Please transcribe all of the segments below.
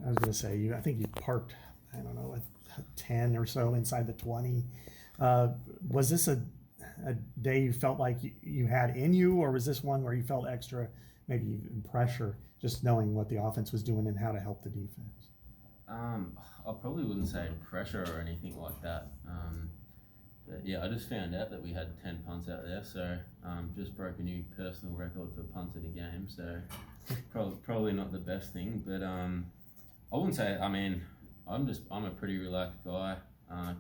I was going to say, I think you parked, I don't know, 10 or so inside the 20. Was this a day you felt like you had in you, or was this one where you felt extra, maybe even pressure, just knowing what the offense was doing and how to help the defense? I probably wouldn't say pressure or anything like that. But yeah, I just found out that we had 10 punts out there, so just broke a new personal record for punts in a game. So probably not the best thing, but I wouldn't say. I mean, I'm a pretty relaxed guy.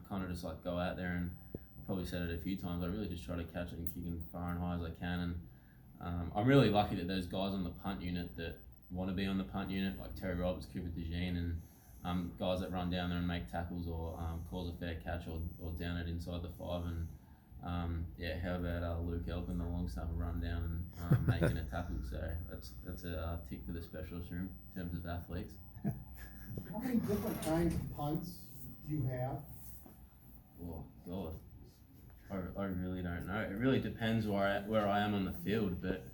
Kind of just like go out there, and I've probably said it a few times. I really just try to catch it and kick it far and high as I can. And I'm really lucky that there's guys on the punt unit that want to be on the punt unit, like Terry Roberts, Cooper DeJean, and guys that run down there and make tackles or cause a fair catch or down it inside the 5. And yeah, how about Luke Elkin, the long snapper, run down and making a tackle? So that's a tick for the specialist room in terms of athletes. How many different kinds of punts do you have? Oh God, I really don't know. It really depends where I am on the field, but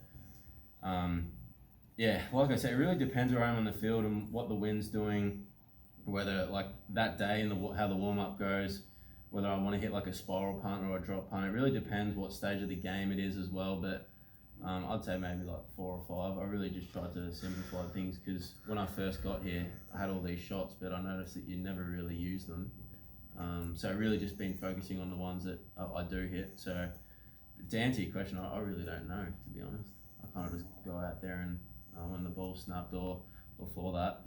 yeah, like I said, it really depends where I am on the field and what the wind's doing, whether like that day and how the warm up goes, whether I want to hit like a spiral punt or a drop punt. It really depends what stage of the game it is as well, but I'd say maybe like 4 or 5. I really just tried to simplify things because when I first got here, I had all these shots, but I noticed that you never really use them. So I've really just been focusing on the ones that I do hit. So to answer your question, I really don't know, to be honest. I kind of just go out there and when the ball's snapped or before that,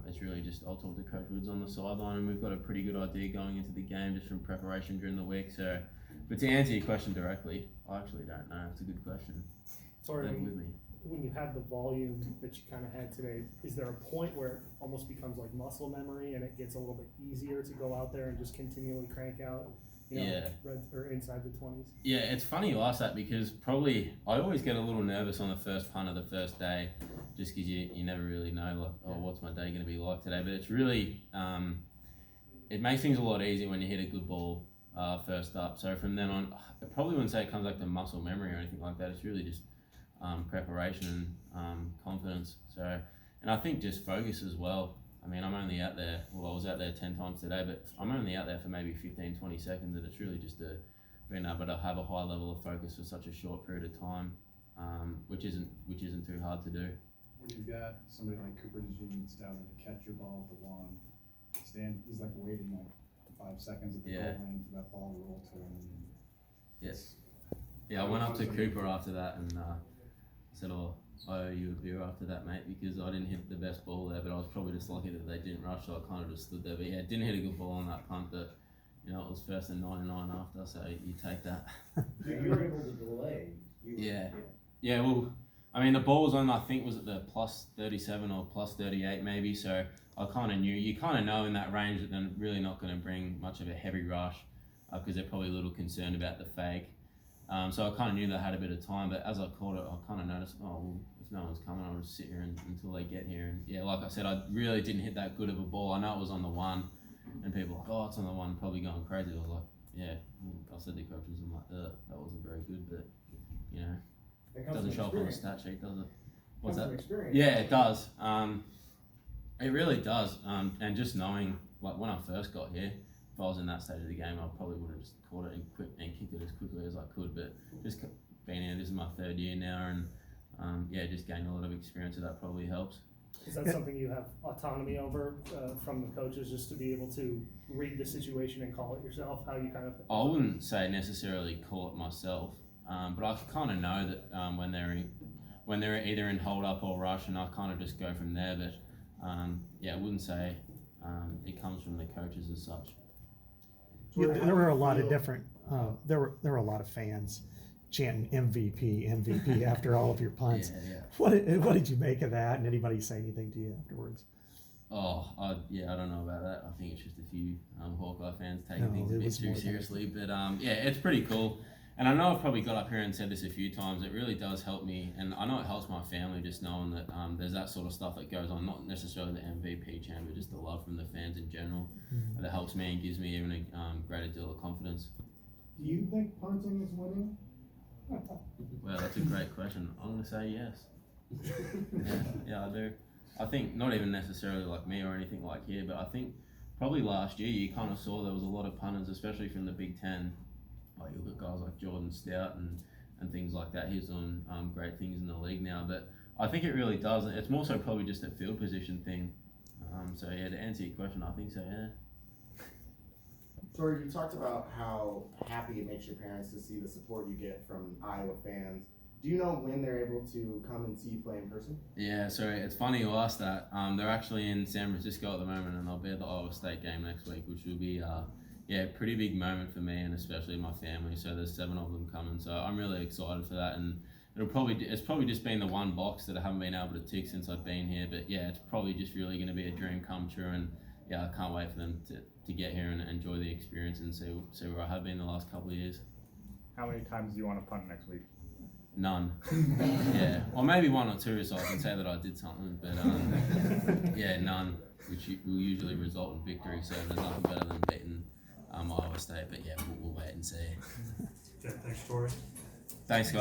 it's really just I'll talk to Coach Woods on the sideline, and we've got a pretty good idea going into the game just from preparation during the week. So, but to answer your question directly, I actually don't know. It's a good question. Sorry, with me. When you have the volume that you kind of had today, is there a point where it almost becomes like muscle memory and it gets a little bit easier to go out there and just continually crank out, or inside the 20s? Yeah, it's funny you ask that because probably I always get a little nervous on the first punt of the first day just because you never really know, like, oh, what's my day going to be like today? But it's really, it makes things a lot easier when you hit a good ball first up. So from then on, I probably wouldn't say it comes like to muscle memory or anything like that. It's really just preparation and confidence. So, and I think just focus as well. I mean, I'm only out there, I was out there 10 times today, but I'm only out there for maybe 15, 20 seconds, and it's really just being able to have a high level of focus for such a short period of time, which isn't too hard to do. When you've got somebody like Cooper DeJean that's down there to catch your ball at the 1, he's like waiting like 5 seconds at the goal line for that ball to roll to him. Yes. Yeah, I went up to Cooper after that and said, oh, I owe you a beer after that, mate, because I didn't hit the best ball there, but I was probably just lucky that they didn't rush, so I kind of just stood there. But yeah, didn't hit a good ball on that punt, but it was 1st and 99 after, so you take that. You were able to delay. Yeah, well, I mean, the ball was on, I think, was at the plus 37 or plus 38 maybe, so I kind of knew, you kind of know in that range that they're really not going to bring much of a heavy rush because they're probably a little concerned about the fake. So I kind of knew they had a bit of time, but as I caught it, I kind of noticed, oh, well, if no one's coming, I'll just sit here until they get here. And yeah, like I said, I really didn't hit that good of a ball. I know it was on the 1, and people were like, oh, it's on the 1, probably going crazy. I was like, yeah. I said to the coaches, I'm like, that wasn't very good, but, it doesn't show up on the stat sheet, does it? What's that? Yeah, it does. It really does. And just knowing, like when I first got here, if I was in that stage of the game, I probably would have just caught it and kicked it as quickly as I could. But just being here, this is my 3rd year now, and just gaining a lot of experience, so that probably helps. Is that something you have autonomy over from the coaches, just to be able to read the situation and call it yourself? How you kind of? I wouldn't say necessarily call it myself, but I kind of know that when they're either in hold up or rush, and I kind of just go from there. But I wouldn't say it comes from the coaches as such. There were a lot of different. There were a lot of fans chanting MVP after all of your punts. Yeah. What did you make of that? And anybody say anything to you afterwards? Oh, I don't know about that. I think it's just a few Hawkeye fans taking things a bit too seriously. But it's pretty cool. And I know I've probably got up here and said this a few times. It really does help me, and I know it helps my family just knowing that there's that sort of stuff that goes on. Not necessarily the MVP chant, but just the love from the fans in general. Mm-hmm. That helps me and gives me even a greater deal of confidence. Do you think punting is winning? Well, that's a great question. I'm going to say yes. Yeah, I do. I think not even necessarily like me or anything like here, but I think probably last year you kind of saw there was a lot of punters, especially from the Big Ten. Like you look at guys like Jordan Stout and things like that. He's doing great things in the league now, but I think it really does. It's more so probably just a field position thing. So yeah, to answer your question, I think so. Yeah. Tori, you talked about how happy it makes your parents to see the support you get from Iowa fans. Do you know when they're able to come and see you play in person? Yeah, so it's funny you asked that. They're actually in San Francisco at the moment, and they'll be at the Iowa State game next week, which will be a pretty big moment for me and especially my family. So there's 7 of them coming, so I'm really excited for that. And it's probably just been the one box that I haven't been able to tick since I've been here. But yeah, it's probably just really going to be a dream come true, and yeah, I can't wait for them to get here and enjoy the experience and see where I have been the last couple of years. How many times do you want to punt next week? None. Yeah, or maybe 1 or 2, so I can say that I did something. But yeah, none, which will usually result in victory. So there's nothing better than beating Iowa State. But yeah, we'll wait and see. Okay, thanks, Tori. Thanks, guys.